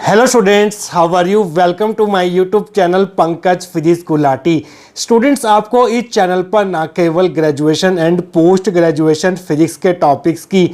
Hello students, how are you? Welcome to my YouTube channel Pankaj physics Gulati. Students, आपको इस channel पर ना केवल graduation and post graduation physics के टॉपिक्स की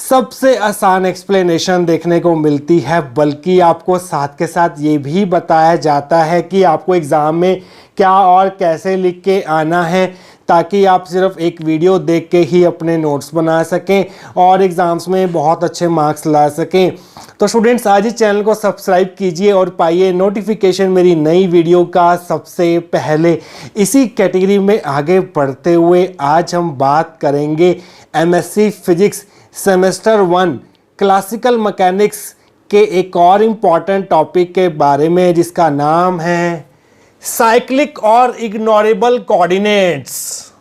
सबसे आसान एक्सप्लेनेशन देखने को मिलती है, बल्कि आपको साथ के साथ ये भी बताया जाता है कि आपको एग्ज़ाम में क्या और कैसे लिख के आना है, ताकि आप सिर्फ एक वीडियो देख के ही अपने नोट्स बना सकें और एग्ज़ाम्स में बहुत अच्छे मार्क्स ला सकें। तो स्टूडेंट्स, आज इस चैनल को सब्सक्राइब कीजिए और पाइए नोटिफिकेशन मेरी नई वीडियो का सबसे पहले। इसी कैटेगरी में आगे बढ़ते हुए आज हम बात करेंगे MSc physics semester 1 classical mechanics के एक और इम्पॉर्टेंट टॉपिक के बारे में, जिसका नाम है साइक्लिक और इग्नोरेबल कोऑर्डिनेट्स।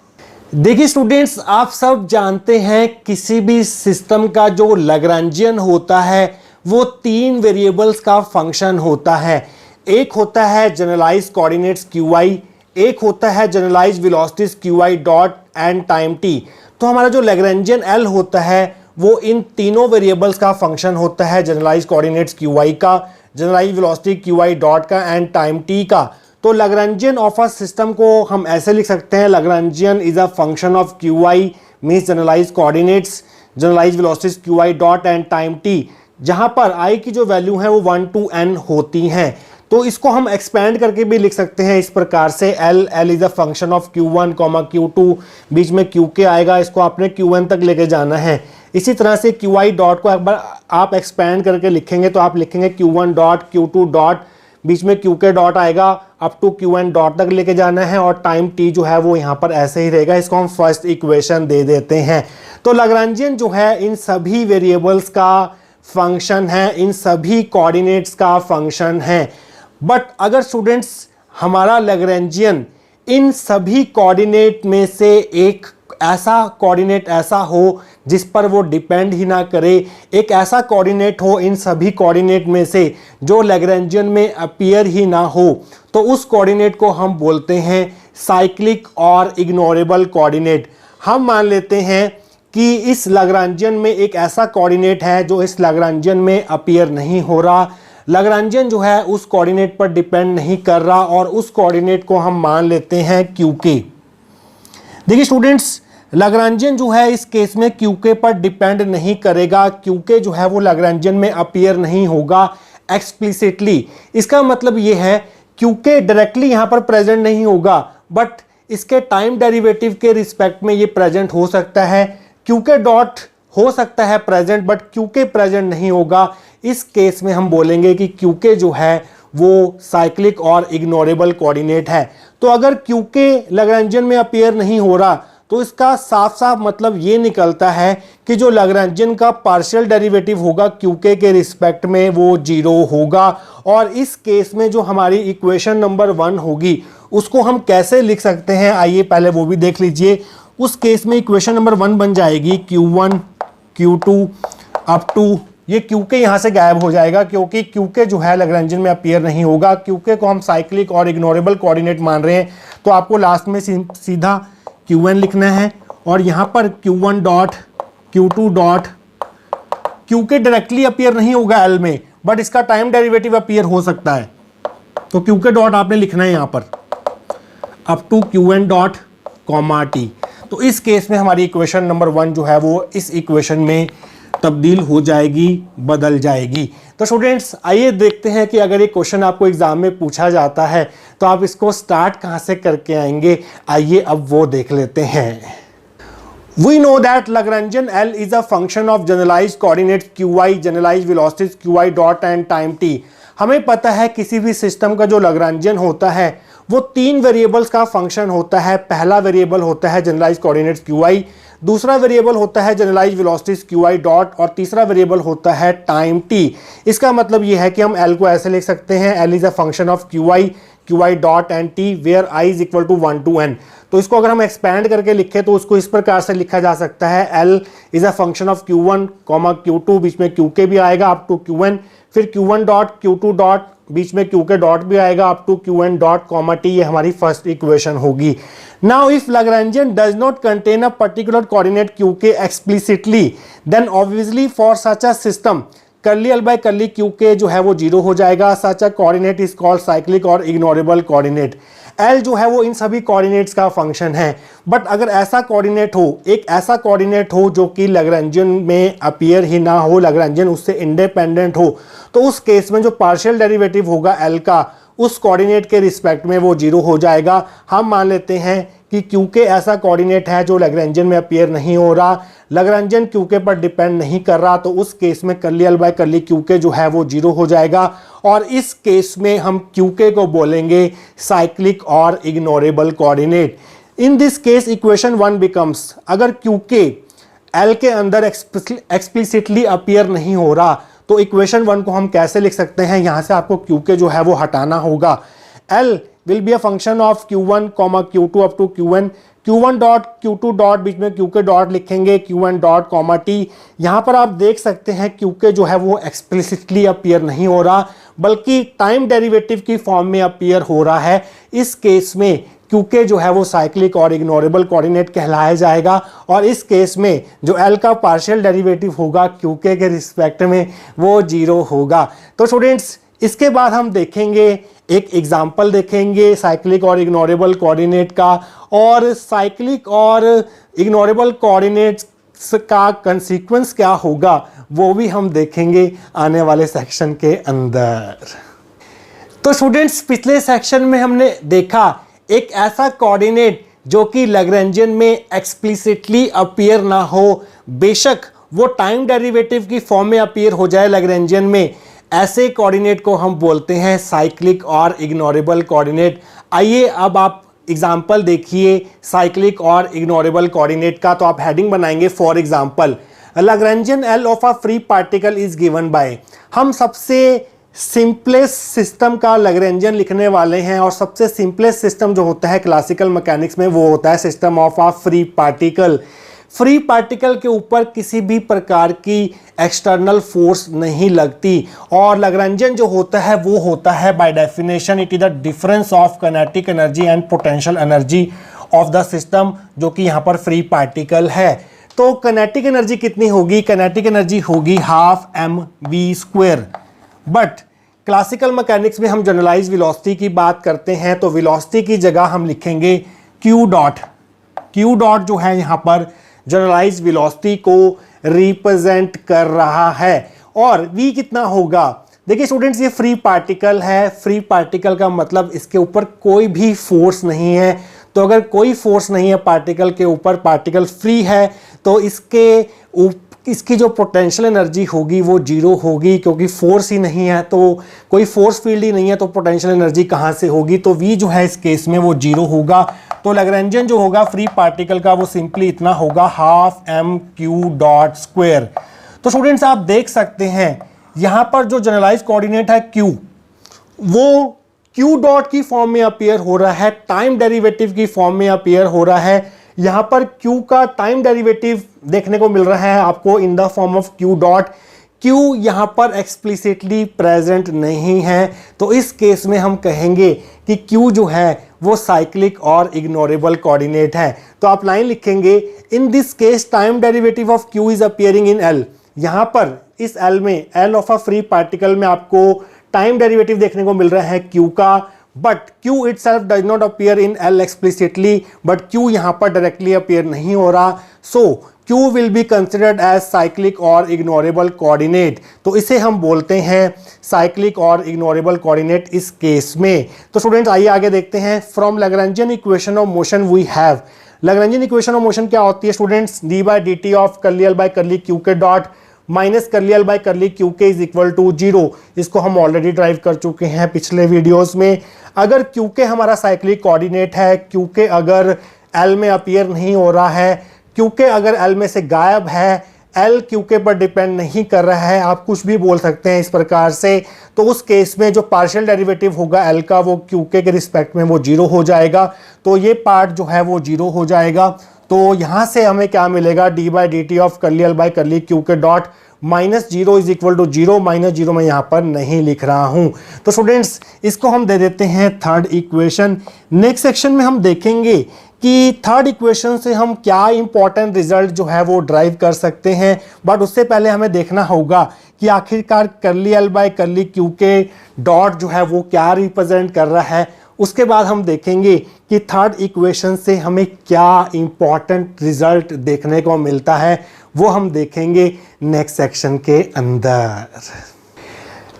देखिए स्टूडेंट्स, आप सब जानते हैं किसी भी सिस्टम का जो लैग्रेंजियन होता है वो 3 वेरिएबल्स का फंक्शन होता है। एक होता है जनरलाइज कोऑर्डिनेट्स qi, एक होता है generalise velocities qi dot and time t। तो हमारा जो लैग्रेंजियन L होता है वो इन तीनों वेरिएबल्स का फंक्शन होता है, जनरलाइज कोऑर्डिनेट्स qi का, जनरलाइज वेलोसिटी qi डॉट का एंड टाइम t का। तो लैग्रेंजियन ऑफ अ सिस्टम को हम ऐसे लिख सकते हैं, Lagrangian is a function of qi means generalise coordinates, generalise velocities qi dot and time t, जहां पर i की जो वैल्यू है वो 1 to n होती हैं। तो इसको हम एक्सपेंड करके भी लिख सकते हैं इस प्रकार से, L is a function of q1, q2, बीच में qk आएगा, इसको आपने qn तक लेके जाना है। इसी तरह से qi डॉट को एक बार आप एक्सपेंड करके लिखेंगे तो आप लिखेंगे q1 डॉट, q2 डॉट, बीच में qk डॉट आएगा, अप टू qn डॉट तक लेके जाना है, और टाइम t जो है वो यहाँ पर ऐसे ही रहेगा। इसको हम फर्स्ट इक्वेशन दे देते हैं। तो लैग्रेंजियन जो है इन सभी वेरिएबल्स का फंक्शन है, इन सभी कोऑर्डिनेट्स का फंक्शन है। बट अगर स्टूडेंट्स हमारा लैग्रेंजियन इन सभी कोऑर्डिनेट में से एक ऐसा कोऑर्डिनेट ऐसा हो जिस पर वो डिपेंड ही ना करे, एक ऐसा कोऑर्डिनेट हो इन सभी कोऑर्डिनेट में से जो लैग्रेंजियन में अपीयर ही ना हो, तो उस कोऑर्डिनेट को हम बोलते हैं साइक्लिक और इग्नोरेबल कोऑर्डिनेट। हम मान लेते हैं कि इस लैग्रेंजियन में एक ऐसा कोऑर्डिनेट है जो इस लैग्रेंजियन में अपीयर नहीं हो रहा, लैग्रेंजियन जो है उस कोऑर्डिनेट पर डिपेंड नहीं कर रहा, और उस कोऑर्डिनेट को हम मान लेते हैं qk। देखिए स्टूडेंट्स, लैग्रेंजियन जो है इस केस में qk पर डिपेंड नहीं करेगा, qk जो है वो लैग्रेंजियन में अपीयर नहीं होगा एक्सप्लिसिटली। इसका मतलब ये है qk डायरेक्टली यहाँ पर प्रेजेंट नहीं होगा, बट इसके टाइम डेरिवेटिव के रिस्पेक्ट में ये प्रेजेंट हो सकता है। qk डॉट हो सकता है प्रेजेंट, बट qk प्रेजेंट नहीं होगा। इस केस में हम बोलेंगे कि qk जो है वो साइक्लिक और इग्नोरेबल कोऑर्डिनेट है। तो अगर qk लैग्रेंजियन में अपीयर नहीं हो रहा तो इसका साफ साफ मतलब ये निकलता है कि जो लैग्रेंजियन का पार्शियल डेरिवेटिव होगा qk के रिस्पेक्ट में वो 0 होगा। और इस केस में जो हमारी इक्वेशन नंबर 1 होगी उसको हम कैसे लिख सकते हैं, आइए पहले वो भी देख लीजिए। उस केस में इक्वेशन नंबर 1 बन जाएगी q1 q2 अप टू, ये qk यहाँ से गायब हो जाएगा क्योंकि qk जो है लैग्रेंजियन में अपीयर नहीं होगा। qk को हम साइक्लिक और इग्नोरेबल कोऑर्डिनेट मान रहे हैं, तो आपको लास्ट में सीधा qn लिखना है, और यहाँ पर q1 dot, q2 dot, qk directly appear नहीं होगा L में, बट इसका टाइम डेरिवेटिव अपीयर हो सकता है, तो qk डॉट आपने लिखना है यहाँ पर up to qn dot comma t। तो इस केस में हमारी इक्वेशन नंबर 1 जो है वो इस इक्वेशन में तब्दील हो जाएगी, बदल जाएगी। तो स्टूडेंट्स, आइए देखते हैं कि अगर ये क्वेश्चन आपको एग्जाम में पूछा जाता है तो आप इसको स्टार्ट कहाँ से करके आएंगे, आइए अब वो देख लेते हैं। We know that Lagrangian L is a function of generalized coordinates qi, generalized velocities qi dot and time t। हमें पता है किसी भी सिस्टम का जो लैग्रेंजियन होता है वो 3 वेरिएबल्स का फंक्शन होता है। पहला वेरिएबल होता है जनरलाइज कोऑर्डिनेट्स qi, दूसरा वेरिएबल होता है जनरलाइज वेलोसिटीज qi डॉट, और तीसरा वेरिएबल होता है टाइम t। इसका मतलब ये है कि हम L को ऐसे लिख सकते हैं, L is a function of qi dot and t where i is equal to 1 to n। तो इसको अगर हम एक्सपैंड करके लिखें तो उसको इस प्रकार से लिखा जा सकता है, L is a function of q1, q2, बीच में qk भी आएगा अप टू qn, फिर q1 डॉट, q2 डॉट, बीच में qk डॉट भी आएगा up to qn dot comma t। ये हमारी फर्स्ट इक्वेशन होगी। Now if Lagrangian does not contain a particular coordinate qk explicitly, then obviously for such a system curly L by curly Q K जो है वो 0 हो जाएगा। Such a coordinate is called cyclic और ignorable coordinate. L जो है वो इन सभी कोऑर्डिनेट्स का फंक्शन है। बट अगर ऐसा कोऑर्डिनेट हो, एक ऐसा कोऑर्डिनेट हो जो कि लैग्रेंजियन में अपीयर ही ना हो, लैग्रेंजियन उससे इंडिपेंडेंट हो, तो उस केस में जो पार्शियल डेरिवेटिव होगा एल का उस कोऑर्डिनेट के रिस्पेक्ट में वो 0 हो जाएगा। हम मान लेते हैं कि क्यूके ऐसा कोऑर्डिनेट है जो लैग्रेंजियन में अपीयर नहीं हो रहा, लैग्रेंजियन क्यूके पर डिपेंड नहीं कर रहा, तो उस केस में कर्ली एल बाय कर्ली क्यूके जो है वो 0 हो जाएगा। और इस केस में हम क्यूके को बोलेंगे साइक्लिक और ignorable coordinate. In this case equation 1 becomes, अगर क्यूके एल के अंदर एक्सप्लिसिटली अपीयर नहीं हो रहा तो इक्वेशन 1 को हम कैसे लिख सकते हैं? यहां से आपको क्यूके जो है वो हटाना होगा। L will be a function of Q1, Q2 up to Qn, Q1 dot Q2 dot बीच में Qk डॉट लिखेंगे, Qn डॉट T। यहाँ पर आप देख सकते हैं Qk जो है वो एक्सप्लिसिटली अपीयर नहीं हो रहा बल्कि टाइम डेरिवेटिव की फॉर्म में अपीयर हो रहा है। इस केस में Qk जो है वो साइक्लिक और इग्नोरेबल कोऑर्डिनेट कहलाया जाएगा। और इस केस में जो L का पार्शियल डेरिवेटिव होगा Qk के रिस्पेक्ट में वो 0 होगा। तो स्टूडेंट्स इसके बाद हम देखेंगे एक एग्जाम्पल देखेंगे साइक्लिक और इग्नोरेबल कोऑर्डिनेट का, और साइक्लिक और इग्नोरेबल कोऑर्डिनेट्स का कंसीक्वेंस क्या होगा वो भी हम देखेंगे आने वाले सेक्शन के अंदर। तो स्टूडेंट्स पिछले सेक्शन में हमने देखा एक ऐसा कोऑर्डिनेट जो कि लैग्रेंजियन में एक्सप्लिसिटली अपीयर ना हो, बेशक वो टाइम डेरिवेटिव की फॉर्म में अपीयर हो जाए लैग्रेंजियन में, ऐसे कोऑर्डिनेट को हम बोलते हैं साइक्लिक और इग्नोरेबल कोऑर्डिनेट। आइए अब आप एग्जांपल देखिए साइक्लिक और इग्नोरेबल कोऑर्डिनेट का। तो आप हेडिंग बनाएंगे for example Lagrangian L of a free particle is given by. हम सबसे सिंपलेस्ट सिस्टम का लैग्रेंजियन लिखने वाले हैं, और सबसे सिंपलेस्ट सिस्टम जो होता है क्लासिकल मैकेनिक्स में वो होता है system of a free particle. Free particle के ऊपर किसी भी प्रकार की एक्सटर्नल फोर्स नहीं लगती, और लैग्रेंजियन जो होता है वो होता है by definition it is the difference of kinetic energy and potential energy of the system, जो कि यहाँ पर फ्री पार्टिकल है। तो काइनेटिक एनर्जी कितनी होगी? काइनेटिक एनर्जी होगी half mv²। But classical mechanics में हम जनरलाइज वेलोसिटी की बात करते हैं, तो वेलोसिटी की जगह हम लिखेंगे q डॉट। q डॉट जो है यहाँ पर जनरलाइज वेलोसिटी को रिप्रेजेंट कर रहा है। और v कितना होगा? देखिए स्टूडेंट्स ये फ्री पार्टिकल है, फ्री पार्टिकल का मतलब इसके ऊपर कोई भी फोर्स नहीं है। तो अगर कोई फोर्स नहीं है पार्टिकल के ऊपर, पार्टिकल फ्री है, तो इसकी जो पोटेंशियल एनर्जी होगी वो 0 होगी, क्योंकि फोर्स ही नहीं है, तो कोई फोर्स फील्ड ही नहीं है, तो पोटेंशियल एनर्जी कहाँ से होगी? तो v जो है इस केस में वो 0 होगा। तो लैग्रेंजियन जो होगा फ्री पार्टिकल का वो सिंपली इतना होगा हाफ mq²। तो स्टूडेंट्स आप देख सकते हैं यहाँ पर जो जनरलाइज कोऑर्डिनेट है q, वो q डॉट की फॉर्म में अपीयर हो रहा है, टाइम डेरिवेटिव की फॉर्म में अपीयर हो रहा है। यहाँ पर q का टाइम डेरिवेटिव देखने को मिल रहा है आपको in the form of q dot. q यहाँ पर एक्सप्लिसिटली प्रेजेंट नहीं है, तो इस केस में हम कहेंगे कि q जो है वो साइक्लिक और इग्नोरेबल कोऑर्डिनेट है। तो आप लाइन लिखेंगे in this case time derivative of q is appearing in l। यहाँ पर इस l में l of a free particle में आपको टाइम डेरिवेटिव देखने को मिल रहा है q का, but q itself does not appear in L explicitly, but q यहाँ पर डायरेक्टली अपीयर नहीं हो रहा। सो q will be considered as cyclic और ignorable coordinate। तो इसे हम बोलते हैं साइक्लिक और इग्नोरेबल कोऑर्डिनेट इस केस में। तो स्टूडेंट्स आइए आगे देखते हैं। From Lagrangian equation of motion we have, Lagrangian equation of motion क्या होती है students? D by D T of curly L by curly Q के dot minus curly L by curly Q K is equal to 0। इसको हम already drive कर चुके हैं पिछले वीडियोस में। अगर क्यू के हमारा साइक्लिक कोऑर्डिनेट है, क्यू के अगर एल में अपीयर नहीं हो रहा है, क्यू के अगर एल में से गायब है, एल क्यू के पर डिपेंड नहीं कर रहा है, आप कुछ भी बोल सकते हैं इस प्रकार से, तो उस केस में जो पार्शियल डेरिवेटिव होगा एल का वो क्यू के रिस्पेक्ट में वो 0 हो जाएगा। तो ये पार्ट जो है वो 0 हो जाएगा। तो यहाँ से हमें क्या मिलेगा? D by D T of curly L by curly Q के डॉट -0 इज इक्वल टू 0। -0 मैं यहाँ पर नहीं लिख रहा हूँ। तो स्टूडेंट्स इसको हम दे देते हैं थर्ड इक्वेशन। नेक्स्ट सेक्शन में हम देखेंगे कि थर्ड इक्वेशन से हम क्या इंपॉर्टेंट रिजल्ट जो है वो ड्राइव कर सकते हैं, बट उससे पहले हमें देखना होगा कि आखिरकार curly L by curly Q के डॉट जो है वो क्या रिप्रेजेंट कर रहा है। उसके बाद हम देखेंगे कि थर्ड इक्वेशन से हमें क्या इंपॉर्टेंट रिजल्ट देखने को मिलता है, वो हम देखेंगे नेक्स्ट सेक्शन के अंदर।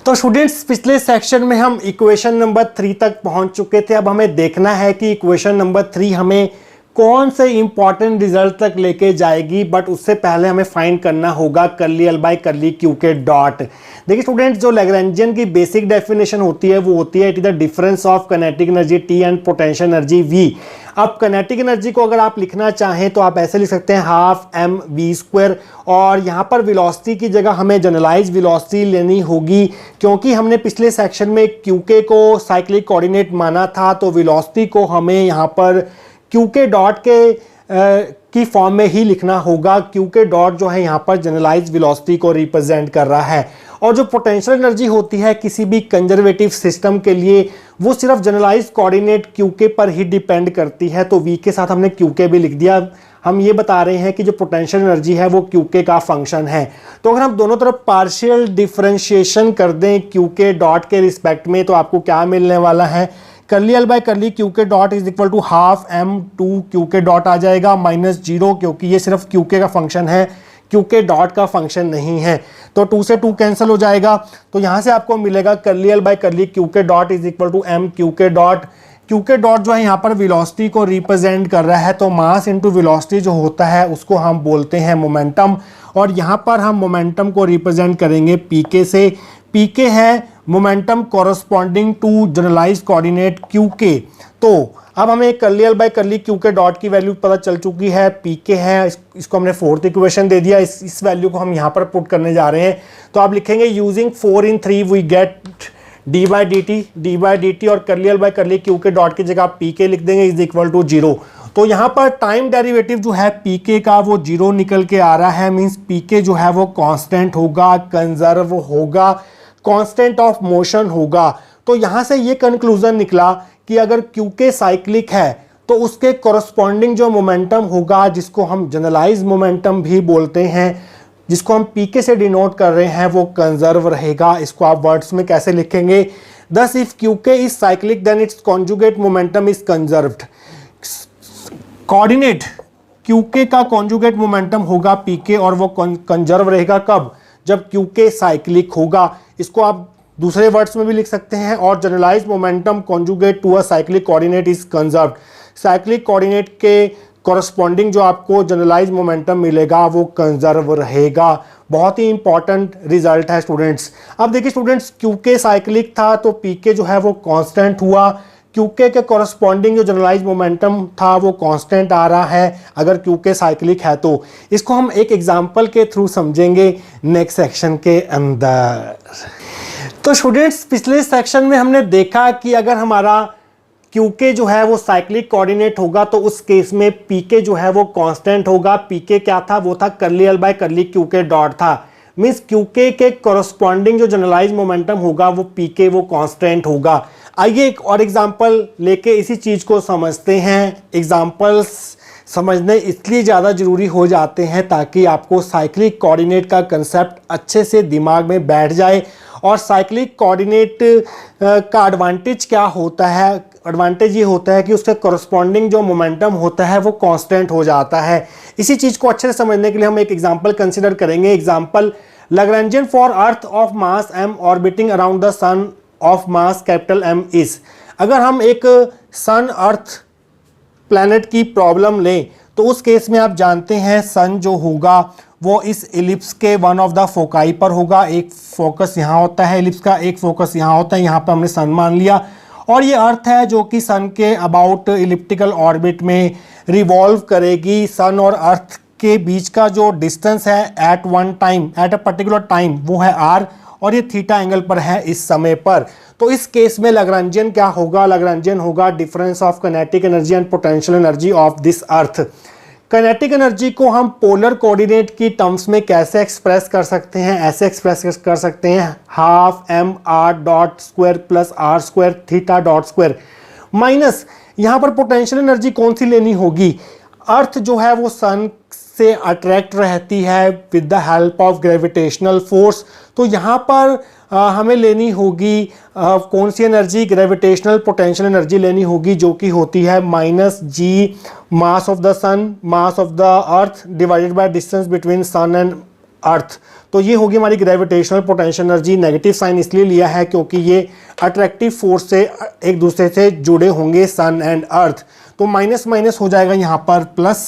तो स्टूडेंट्स, पिछले सेक्शन में हम इक्वेशन नंबर 3 तक पहुंच चुके थे। अब हमें देखना है कि इक्वेशन नंबर 3 हमें कौन से इंपॉर्टेंट रिजल्ट तक लेके जाएगी, बट उससे पहले हमें फाइंड करना होगा curly L by curly Q के डॉट। देखिए स्टूडेंट्स, जो लैग्रेंजियन की बेसिक डेफिनेशन होती है वो होती है it is the difference of kinetic energy T and potential energy V. अब काइनेटिक एनर्जी को अगर आप लिखना चाहें तो आप ऐसे लिख सकते हैं हाफ एम वी स्क्वायर, और यहाँ पर वेलोसिटी की जगह हमें जनरलाइज वेलोसिटी लेनी होगी, क्योंकि हमने पिछले सेक्शन में क्यूके को साइक्लिक कोऑर्डिनेट माना था, तो वेलोसिटी को हमें यहाँ पर क्यू के डॉट के की फॉर्म में ही लिखना होगा। क्यू के डॉट जो है यहाँ पर जनरलाइज वेलोसिटी को रिप्रेजेंट कर रहा है, और जो पोटेंशियल एनर्जी होती है किसी भी कंजर्वेटिव सिस्टम के लिए वो सिर्फ जनरलाइज कोऑर्डिनेट क्यू के पर ही डिपेंड करती है। तो वी के साथ हमने क्यू के भी लिख दिया। हम ये बता रहे हैं कि जो पोटेंशियल एनर्जी है वो क्यू के का फंक्शन है। तो अगर हम दोनों तरफ पार्शियल डिफरेंशिएशन कर दें क्यू के डॉट के रिस्पेक्ट में, तो आपको क्या मिलने वाला है, curly L by curly Q के dot is equal to half M two Q के डॉट आ जाएगा माइनस 0, क्योंकि ये सिर्फ क्यू के का फंक्शन है, क्यू के डॉट का फंक्शन नहीं है। तो 2 से 2 कैंसिल हो जाएगा, तो यहाँ से आपको मिलेगा curly L by curly Q के dot is equal to M Q के डॉट। क्यू के डॉट जो है यहाँ पर वेलोसिटी को रिप्रेजेंट कर रहा है, तो मास इनटू वेलोसिटी जो होता है उसको हम बोलते हैं मोमेंटम, और यहाँ पर हम मोमेंटम को रिप्रेजेंट करेंगे पीके से। पीके है momentum corresponding to generalise coordinate q k. तो अब हमें curly L by curly Q के डॉट की वैल्यू पता चल चुकी है, पीके है, इसको हमने फोर्थ इक्वेशन दे दिया। इस वैल्यू को हम यहाँ पर पुट करने जा रहे हैं, तो आप लिखेंगे using 4 in 3 we get D by D T, और curly L by curly Q के डॉट की जगह आप पीके लिख देंगे इज इक्वल टू 0। तो यहाँ पर टाइम डेरिवेटिव जो है पीके का वो 0 निकल के आ रहा है, मीन्स पीके जो है वो कांस्टेंट होगा, कंजर्व होगा, कांस्टेंट ऑफ मोशन होगा। तो यहाँ से ये कंक्लूजन निकला कि अगर क्यूके साइक्लिक है तो उसके कॉरस्पॉन्डिंग जो मोमेंटम होगा, जिसको हम जनरलाइज मोमेंटम भी बोलते हैं, जिसको हम पीके से डिनोट कर रहे हैं, वो कंजर्व रहेगा। इसको आप वर्ड्स में कैसे लिखेंगे, thus if Q K is cyclic then its conjugate momentum is conserved. Coordinate Q K का कॉन्जुगेट मोमेंटम होगा पीके, और वो कंजर्व रहेगा कब, जब क्यूके साइक्लिक होगा। इसको आप दूसरे वर्ड्स में भी लिख सकते हैं, और generalise momentum conjugate to a cyclic coordinate is conserved. Cyclic coordinate के कॉरस्पॉन्डिंग जो आपको जनरलाइज मोमेंटम मिलेगा वो कंजर्व रहेगा। बहुत ही इंपॉर्टेंट रिजल्ट है स्टूडेंट्स। अब देखिए स्टूडेंट्स, क्यूके साइक्लिक था तो पीके जो है वो कांस्टेंट हुआ, क्यूके के कॉरस्पॉन्डिंग जो जनरलाइज मोमेंटम था वो कांस्टेंट आ रहा है अगर क्यूके साइक्लिक है। तो इसको हम एक एग्जांपल के थ्रू समझेंगे नेक्स्ट सेक्शन के अंदर। तो स्टूडेंट्स, पिछले सेक्शन में हमने देखा कि अगर हमारा क्यूके जो है वो साइक्लिक कोऑर्डिनेट होगा तो उस केस में पीके जो है वो कांस्टेंट होगा। पीके क्या था, वो था curly L by curly Q K dot था, मीन्स क्यूके के कॉरस्पॉन्डिंग जो जनरलाइज मोमेंटम होगा वो पीके वो कांस्टेंट होगा। आइए एक और एग्जांपल लेके इसी चीज को समझते हैं। एग्जांपल्स समझने इसलिए ज़्यादा ज़रूरी हो जाते हैं ताकि आपको साइक्लिक कोऑर्डिनेट का कंसेप्ट अच्छे से दिमाग में बैठ जाए। और साइक्लिक कोऑर्डिनेट का एडवांटेज क्या होता है, एडवांटेज ये होता है कि उसके कॉरस्पॉन्डिंग जो मोमेंटम होता है वो कांस्टेंट हो जाता है। इसी चीज़ को अच्छे से समझने के लिए हम एक एग्जांपल कंसिडर करेंगे। Example, Lagrangian for earth of mass m orbiting around the son of mass capital M is. अगर हम एक सन अर्थ प्लैनेट की प्रॉब्लम लें तो उस केस में आप जानते हैं सन जो होगा वो इस इलिप्स के वन ऑफ द फोकाई पर होगा। एक फोकस यहाँ होता है इलिप्स का, एक फोकस यहाँ होता है, यहाँ पर हमने सन मान लिया। और ये अर्थ है जो कि सन के अबाउट इलिप्टिकल ऑर्बिट में रिवॉल्व करेगी। सन और अर्थ के बीच का जो डिस्टेंस है at one time, at a particular time, वो है r, और ये थीटा एंगल पर है इस समय पर। तो इस केस में लैग्रेंजियन क्या होगा, लैग्रेंजियन होगा difference of kinetic energy and potential energy of this earth. Kinetic energy को हम पोलर कोऑर्डिनेट की टर्म्स में कैसे एक्सप्रेस कर सकते हैं, ऐसे एक्सप्रेस कर सकते हैं half m r dot square plus r square theta dot square minus, यहाँ पर पोटेंशियल एनर्जी कौन सी लेनी होगी, अर्थ जो है वो सन से अट्रैक्ट रहती है with the help of gravitational force. तो यहाँ पर हमें लेनी होगी कौन सी एनर्जी, ग्रेविटेशनल पोटेंशियल एनर्जी लेनी होगी, जो कि होती है -g mass of the sun, mass of the earth divided by distance between sun and earth. तो ये होगी हमारी gravitational potential energy. Negative sign इसलिए लिया है क्योंकि ये अट्रैक्टिव फोर्स से एक दूसरे से जुड़े होंगे, सन एंड अर्थ। तो माइनस माइनस हो जाएगा यहाँ पर प्लस।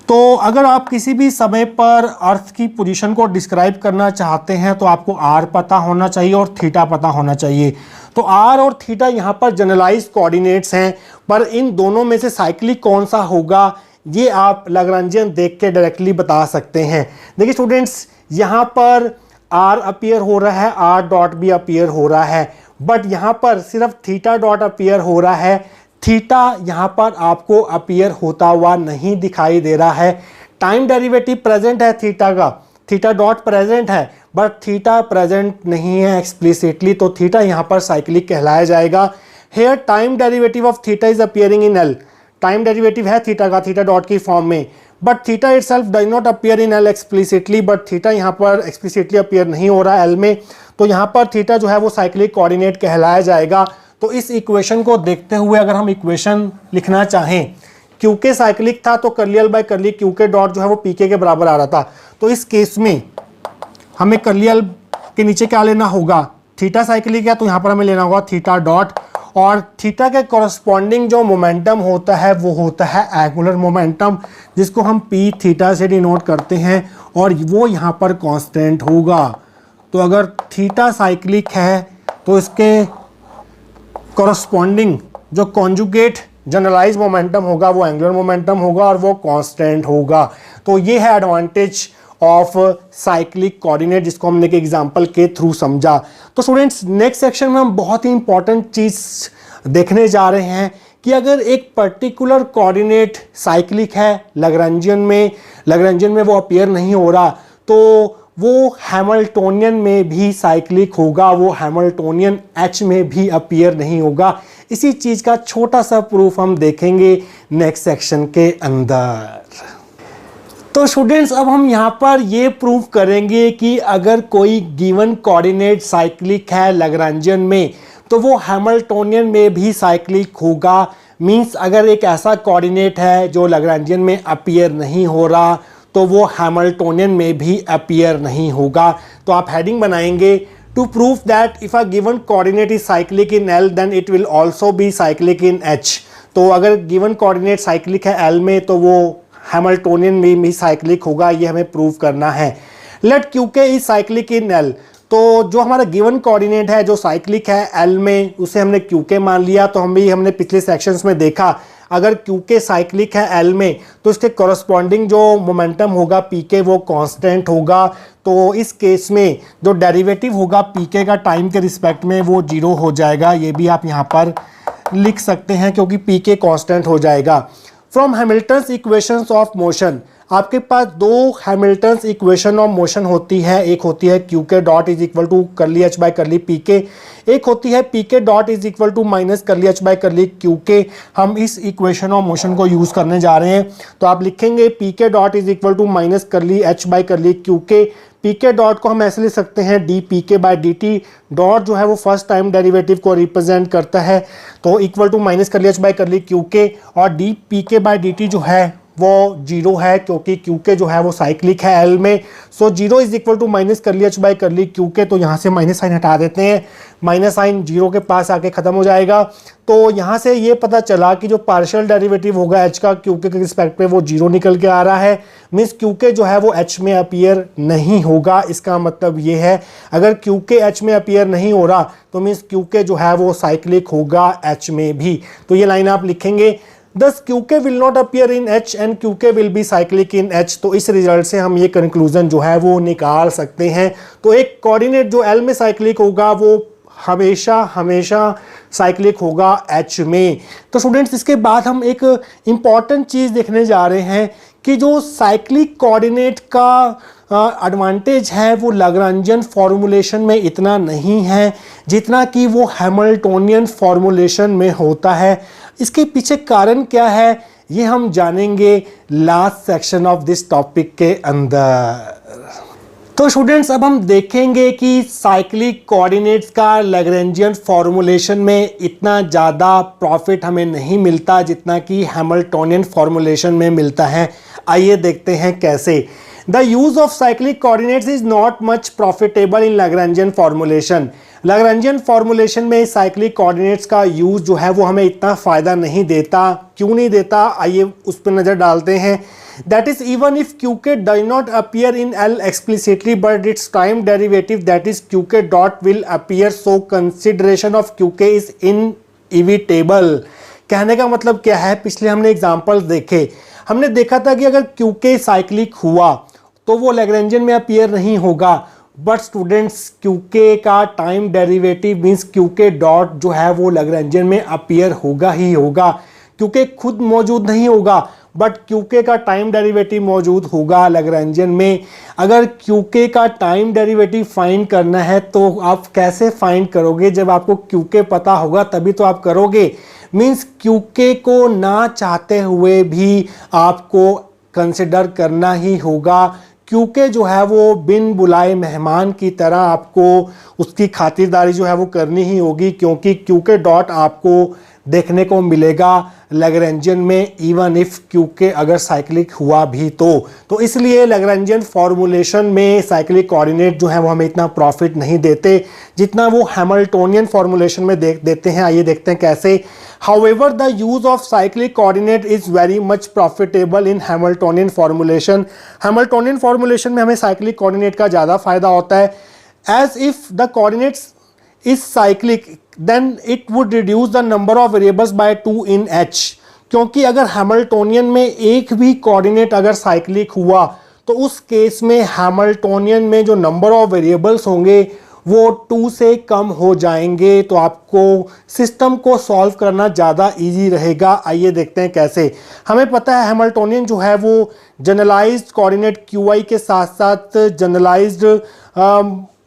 तो अगर आप किसी भी समय पर अर्थ की पोजीशन को डिस्क्राइब करना चाहते हैं तो आपको आर पता होना चाहिए और थीटा पता होना चाहिए। तो आर और थीटा यहाँ पर जनरलाइज कोऑर्डिनेट्स हैं, पर इन दोनों में से साइक्लिक कौन सा होगा ये आप लैग्रेंजियन देख के डायरेक्टली बता सकते हैं। देखिए स्टूडेंट्स, यहाँ पर आर अपीयर हो रहा है, आर डॉट भी अपीयर हो रहा है, बट यहाँ पर सिर्फ थीटा डॉट अपीयर हो रहा है। थीटा यहाँ पर आपको अपीयर होता हुआ नहीं दिखाई दे रहा है। टाइम डेरिवेटिव प्रेजेंट है थीटा का, थीटा डॉट प्रेजेंट है, बट थीटा प्रेजेंट नहीं है एक्सप्लिसिटली, तो थीटा यहाँ पर साइक्लिक कहलाया जाएगा। Here time derivative of theta is appearing in L. Time derivative है थीटा का, थीटा डॉट की फॉर्म में, but theta itself does not appear in L explicitly, but theta यहाँ पर एक्सप्लिसिटली अपीयर नहीं हो रहा है एल में, तो यहाँ पर थीटा जो है वो साइक्लिक कोऑर्डिनेट कहलाया जाएगा। तो इस इक्वेशन को देखते हुए अगर हम इक्वेशन लिखना चाहें, क्यू के साइक्लिक था तो curly L by curly Q के डॉट जो है वो पी के बराबर आ रहा था, तो इस केस में हमें कर्ली एल के नीचे क्या लेना होगा, थीटा साइक्लिक है तो यहाँ पर हमें लेना होगा थीटा डॉट, और थीटा के कॉरस्पॉन्डिंग जो मोमेंटम होता है वो होता है एंगुलर मोमेंटम, जिसको हम पी थीटा से डिनोट करते हैं, और वो यहाँ पर कांस्टेंट होगा। तो अगर थीटा साइक्लिक है तो इसके कॉरस्पॉन्डिंग जो कॉन्जुगेट जनरलाइज मोमेंटम होगा वो एंगुलर मोमेंटम होगा और वो कांस्टेंट होगा। तो ये है एडवांटेज ऑफ साइक्लिक कोऑर्डिनेट, जिसको हमने एक एग्जांपल के थ्रू समझा। तो स्टूडेंट्स, नेक्स्ट सेक्शन में हम बहुत ही इंपॉर्टेंट चीज़ देखने जा रहे हैं कि अगर एक पर्टिकुलर कोऑर्डिनेट साइक्लिक है लैग्रेंजियन में वो अपीयर नहीं हो रहा, तो वो हैमिल्टोनियन में भी साइक्लिक होगा, वो हैमिल्टोनियन एच में भी अपीयर नहीं होगा। इसी चीज़ का छोटा सा प्रूफ हम देखेंगे नेक्स्ट सेक्शन के अंदर। तो स्टूडेंट्स, अब हम यहाँ पर ये प्रूफ करेंगे कि अगर कोई गिवन कोऑर्डिनेट साइक्लिक है लैग्रेंजियन में तो वो हैमिल्टोनियन में भी साइक्लिक होगा। मींस अगर एक ऐसा कोऑर्डिनेट है जो लैग्रेंजियन में अपीयर नहीं हो रहा तो वो हैमिल्टोनियन में भी अपीयर नहीं होगा। तो आप हेडिंग बनाएंगे, to prove that if a given coordinate is cyclic in L then it will also be cyclic in H. तो अगर गिवन कोऑर्डिनेट साइक्लिक है एल में तो वो हैमिल्टोनियन में भी साइक्लिक होगा, ये हमें प्रूव करना है। Late Q K is cyclic in L, तो जो हमारा गिवन कोऑर्डिनेट है जो साइक्लिक है एल में उसे हमने क्यू के मान लिया। तो हमने पिछले सेक्शंस में देखा अगर क्यू के साइक्लिक है एल में तो इसके कॉरस्पॉन्डिंग जो मोमेंटम होगा पी के वो कांस्टेंट होगा। तो इस केस में जो डेरिवेटिव होगा पी के का टाइम के रिस्पेक्ट में वो 0 हो जाएगा। ये भी आप यहाँ पर लिख सकते हैं क्योंकि पी के कांस्टेंट हो जाएगा। From Hamilton's equations of motion, आपके पास दो हैमिल्टन्स इक्वेशन ऑफ मोशन होती है, एक होती है क्यू के dot is equal to curly H by curly p k, एक होती है p k dot is equal to minus curly H by curly Q k. हम इस इक्वेशन ऑफ मोशन को यूज़ करने जा रहे हैं। तो आप लिखेंगे p k dot is equal to minus curly H by curly Q k. P k dot को हम ऐसे लिख सकते हैं d p k by d t. Dot जो है वो फर्स्ट टाइम डेरिवेटिव को रिप्रेजेंट करता है, तो equal to minus curly H by curly Q k, और d p k by d t जो है वो 0 है क्योंकि क्यू के जो है वो साइक्लिक है एल में। So 0 is equal to minus curly H by curly Q k. तो यहाँ से माइनस साइन हटा देते हैं, माइनस साइन 0 के पास आके ख़त्म हो जाएगा। तो यहाँ से ये पता चला कि जो पार्शियल डेरिवेटिव होगा एच का क्यू के रिस्पेक्ट पे वो 0 निकल के आ रहा है। मीन्स क्यू के जो है वो एच में अपीयर नहीं होगा। इसका मतलब ये है अगर क्यू के एच में अपीयर नहीं हो रहा तो मीन्स क्यू के जो है वो साइक्लिक होगा एच में भी। तो ये लाइन आप लिखेंगे, Thus QK will not appear in H and QK will be cyclic in H। तो इस रिजल्ट से हम ये कंक्लूजन जो है वो निकाल सकते हैं। तो एक कोऑर्डिनेट जो L में साइक्लिक होगा वो हमेशा साइक्लिक होगा H में। तो स्टूडेंट्स, इसके बाद हम एक इम्पॉर्टेंट चीज़ देखने जा रहे हैं कि जो साइक्लिक कोऑर्डिनेट का एडवांटेज है वो लैग्रेंजियन फॉर्मूलेशन में इतना नहीं है जितना कि वो हैमिल्टोनियन फॉर्मूलेशन में होता है। इसके पीछे कारण क्या है ये हम जानेंगे last section of this topic के अंदर। तो स्टूडेंट्स अब हम देखेंगे कि साइक्लिक कोऑर्डिनेट्स का लैग्रेंजियन फॉर्मूलेशन में इतना ज़्यादा प्रॉफिट हमें नहीं मिलता जितना कि हैमिल्टोनियन फॉर्मूलेशन में मिलता है। आइए देखते हैं कैसे। The use of cyclic coordinates is not much profitable in Lagrangian formulation. Lagrangian formulation में साइक्लिक कोऑर्डिनेट्स का यूज जो है वो हमें इतना फ़ायदा नहीं देता। क्यों नहीं देता, आइए उस पर नज़र डालते हैं। That is, even if qk does not appear in L explicitly, but its time derivative, that is qk dot, will appear, so consideration of qk is inevitable। कहने का मतलब क्या है, पिछले हमने एग्जाम्पल्स देखे, हमने देखा था कि अगर qk साइक्लिक हुआ तो वो लैग्रेंजियन में अपीयर नहीं होगा, बट स्टूडेंट्स qk का time derivative means qk dot जो है वो लैग्रेंजियन में अपीयर होगा ही होगा। qk खुद मौजूद नहीं होगा बट qk का टाइम डेरिवेटिव मौजूद होगा लैग्रेंजियन में। अगर qk का टाइम डेरिवेटिव फाइंड करना है तो आप कैसे फाइंड करोगे, जब आपको qk पता होगा तभी तो आप करोगे। मीन्स qk को ना चाहते हुए भी आपको कंसिडर करना ही होगा। qk जो है वो बिन बुलाए मेहमान की तरह आपको उसकी खातिरदारी जो है वो करनी ही होगी, क्योंकि qk डॉट आपको देखने को मिलेगा लैग्रेंजियन में इवन इफ qk अगर साइक्लिक हुआ भी तो इसलिए लैग्रेंजियन फॉर्मूलेशन में साइक्लिक कोऑर्डिनेट जो है वो हमें इतना प्रॉफिट नहीं देते जितना वो हैमिल्टोनियन फॉर्मूलेशन में देते हैं। आइए देखते हैं कैसे। However the use of cyclic coordinate is very much profitable in Hamiltonian formulation. Hamiltonian formulation में हमें साइक्लिक कोऑर्डिनेट का ज़्यादा फायदा होता है। As if the coordinates is cyclic then it would reduce the number of variables by 2 in H। क्योंकि अगर Hamiltonian में एक भी कोऑर्डिनेट अगर साइक्लिक हुआ तो उस केस में हैमिल्टोनियन में जो नंबर ऑफ वेरिएबल्स होंगे वो 2 से कम हो जाएंगे, तो आपको सिस्टम को सॉल्व करना ज़्यादा इजी रहेगा। आइए देखते हैं कैसे। हमें पता है हैमिल्टोनियन जो है वो जनरलाइज्ड कोऑर्डिनेट QI के साथ साथ जनरलाइज्ड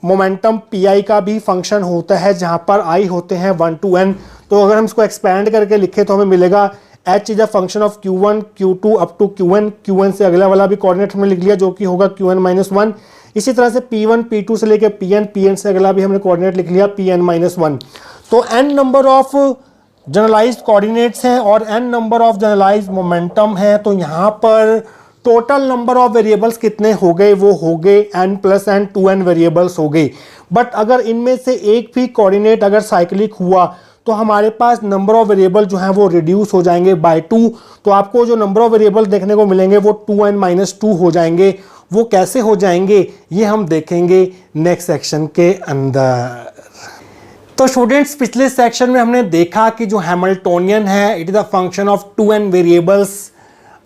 मोमेंटम पी का भी फंक्शन होता है, जहाँ पर i होते हैं 1 to n। तो अगर हम इसको एक्सपैंड करके लिखें तो हमें मिलेगा h is a function of q1 q2 up to qn से अगला वाला भी कोऑर्डिनेट हमने लिख लिया जो कि होगा qn-1। इसी तरह से p1 p2 से लेके pn से अगला भी हमने कोऑर्डिनेट लिख लिया pn-1। तो n number of generalised coordinates हैं और n number of generalised momentum है। तो यहाँ पर टोटल नंबर ऑफ वेरिएबल्स कितने हो गए, वो हो गए n + n 2n वेरिएबल्स हो गई। बट अगर इनमें से एक भी कोऑर्डिनेट अगर साइक्लिक हुआ तो हमारे पास नंबर ऑफ वेरिएबल जो हैं वो रिड्यूस हो जाएंगे बाय 2। तो आपको जो नंबर ऑफ वेरिएबल देखने को मिलेंगे वो 2n-2 हो जाएंगे। वो कैसे हो जाएंगे ये हम देखेंगे नेक्स्ट सेक्शन के अंदर। तो स्टूडेंट्स पिछले सेक्शन में हमने देखा कि जो हैमिल्टोनियन है it is a function of 2n variables,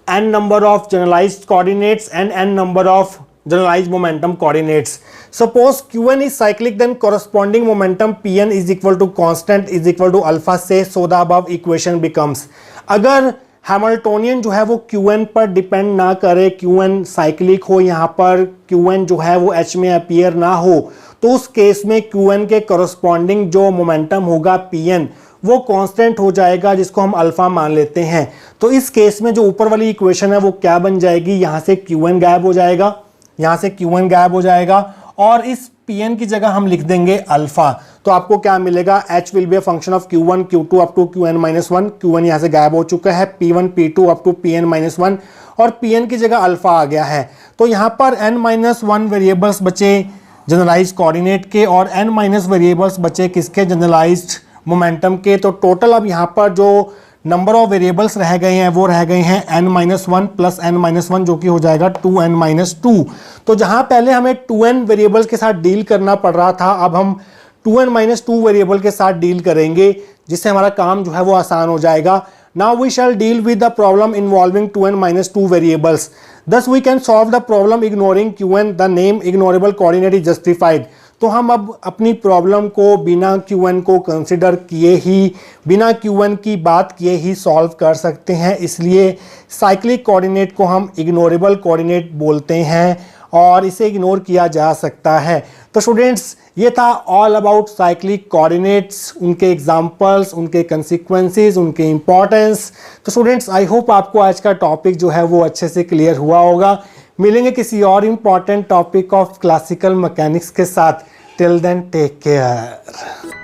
n number of generalized coordinates and n number of generalized momentum coordinates. Suppose qn is cyclic, then corresponding momentum pn is equal to constant is equal to alpha से, so the above equation becomes। अगर Hamiltonian जो है वो qn पर depend ना करे, qn cyclic हो, यहाँ पर qn जो है वो h में अपीयर ना हो, तो उस केस में qn के करस्पॉन्डिंग जो मोमेंटम होगा pn वो कांस्टेंट हो जाएगा, जिसको हम अल्फा मान लेते हैं। तो इस केस में जो ऊपर वाली इक्वेशन है वो क्या बन जाएगी, यहाँ से qn गायब हो जाएगा, यहाँ से qn गायब हो जाएगा और इस pn की जगह हम लिख देंगे अल्फा। तो आपको क्या मिलेगा, h will be a function of q1 q2 up to qn-1। qn यहाँ से गायब हो चुका है, p1 p2 up to pn-1 और pn की जगह अल्फा आ गया है। तो यहाँ पर n-1 वेरिएबल्स बचे जनरलाइज्ड कोऑर्डिनेट के और n- वेरिएबल्स बचे किसके, जनरलाइज्ड मोमेंटम के। तो टोटल अब यहाँ पर जो नंबर ऑफ वेरिएबल्स रह गए हैं वो रह गए हैं n-1 प्लस n-1 जो कि हो जाएगा 2n-2। तो जहाँ पहले हमें 2n वेरिएबल्स के साथ डील करना पड़ रहा था, अब हम 2n-2 वेरिएबल के साथ डील करेंगे, जिससे हमारा काम जो है वो आसान हो जाएगा। Now we shall deal with the problem involving 2n-2 variables. Thus we can solve the problem ignoring qn. The name ignorable coordinate is justified. तो हम अब अपनी प्रॉब्लम को बिना qn को कंसिडर किए ही, बिना qn की बात किए ही सॉल्व कर सकते हैं। इसलिए साइक्लिक कोऑर्डिनेट को हम इग्नोरेबल कोऑर्डिनेट बोलते हैं और इसे इग्नोर किया जा सकता है। तो तो स्टूडेंट्स ये था ऑल अबाउट साइक्लिक कोऑर्डिनेट्स, उनके एग्जांपल्स, उनके कंसिक्वेंसेस, उनके इंपॉर्टेंस। तो स्टूडेंट्स आई होप आपको आज का टॉपिक जो है वो अच्छे से क्लियर हुआ होगा। मिलेंगे किसी और important topic of classical mechanics के साथ। Till then take care.